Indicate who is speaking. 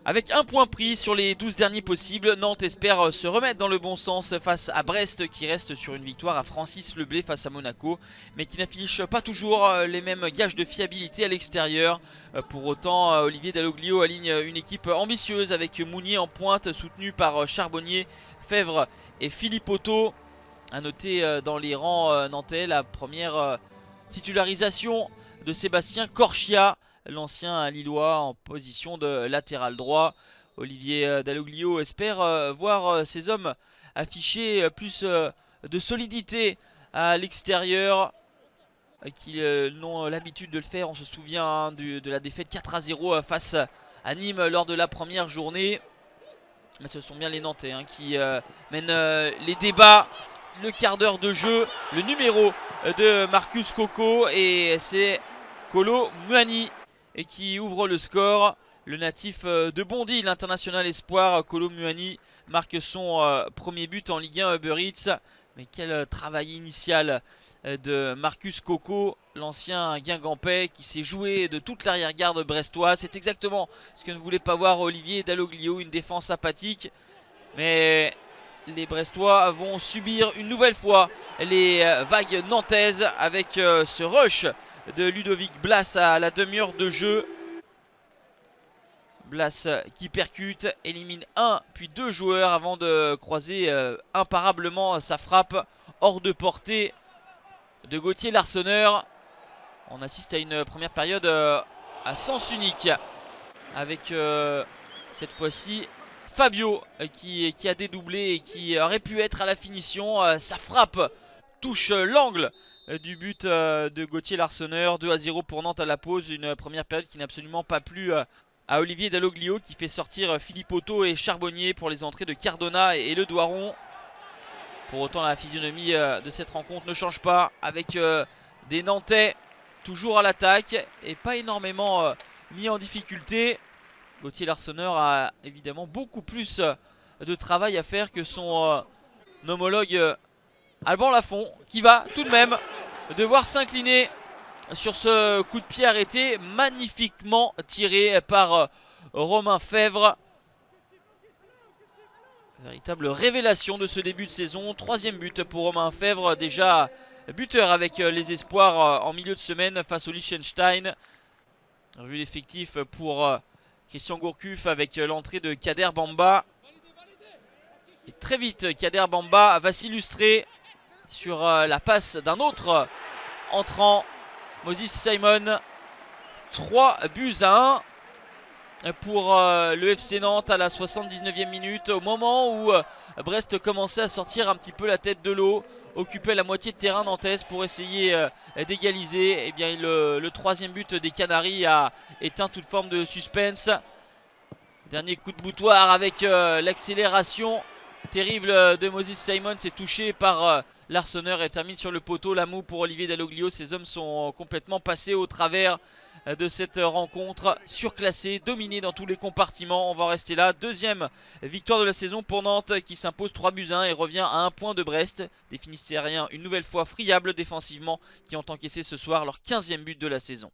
Speaker 1: Avec un point pris sur les 12 derniers possibles, Nantes espère se remettre dans le bon sens face à Brest qui reste sur une victoire à Francis Leblay face à Monaco, mais qui n'affiche pas toujours les mêmes gages de fiabilité à l'extérieur. Pour autant, Olivier Dalloglio aligne une équipe ambitieuse avec Mounier en pointe soutenu par Charbonnier, Fèvre et Philippe Otto. A noter dans les rangs nantais la première titularisation de Sébastien Corchia, l'ancien Lillois en position de latéral droit. Olivier Dalloglio espère voir ses hommes afficher plus de solidité à l'extérieur qu'ils n'ont l'habitude de le faire. On se souvient de la défaite 4-0 face à Nîmes lors de la première journée. Mais ce sont bien les Nantais qui mènent les débats. Le quart d'heure de jeu, le numéro de Marcus Coco, et c'est Kolo Muani qui ouvre le score. Le natif de Bondy, l'international espoir Kolo Muani, marque son premier but en Ligue 1 Uber Eats. Mais quel travail initial de Marcus Coco, l'ancien Guingampais qui s'est joué de toute l'arrière-garde brestoise. C'est exactement ce que ne voulait pas voir Olivier Dalloglio, une défense apathique. Mais les Brestois vont subir une nouvelle fois les vagues nantaises avec ce rush de Ludovic Blas à la demi-heure de jeu. Blas qui percute, élimine un puis deux joueurs avant de croiser imparablement sa frappe hors de portée de Gauthier Larsonneur. On assiste à une première période à sens unique avec cette fois-ci Fabio qui a dédoublé et qui aurait pu être à la finition. Sa frappe touche l'angle du but de Gauthier Larsonneur. 2-0 pour Nantes à la pause. Une première période qui n'a absolument pas plu à Olivier Dalloglio, qui fait sortir Philippe Otto et Charbonnier pour les entrées de Cardona et Le Doiron. Pour autant, la physionomie de cette rencontre ne change pas, avec des Nantais toujours à l'attaque et pas énormément mis en difficulté. Gauthier Larsonneur a évidemment beaucoup plus de travail à faire que son homologue Alban Lafont, qui va tout de même devoir s'incliner sur ce coup de pied arrêté magnifiquement tiré par Romain Fèvre. Véritable révélation de ce début de saison. Troisième but pour Romain Fèvre, déjà buteur avec les espoirs en milieu de semaine face au Liechtenstein. Revue d'effectif pour Christian Gourcuff avec l'entrée de Kader Bamba. Et très vite, Kader Bamba va s'illustrer sur la passe d'un autre entrant, Moses Simon. 3-1 pour le FC Nantes à la 79e minute, au moment où Brest commençait à sortir un petit peu la tête de l'eau, occupait la moitié de terrain nantaise pour essayer d'égaliser. Et bien le troisième but des Canaries a éteint toute forme de suspense. Dernier coup de boutoir avec l'accélération terrible de Moses Simon. C'est touché par Larsonneur et termine sur le poteau. La moue pour Olivier Dalloglio. Ces hommes sont complètement passés au travers de cette rencontre, surclassée, dominée dans tous les compartiments. On va en rester là. Deuxième victoire de la saison pour Nantes, qui s'impose 3-1 et revient à 1 point de Brest. Des Finistériens une nouvelle fois friables défensivement, qui ont encaissé ce soir leur 15e but de la saison.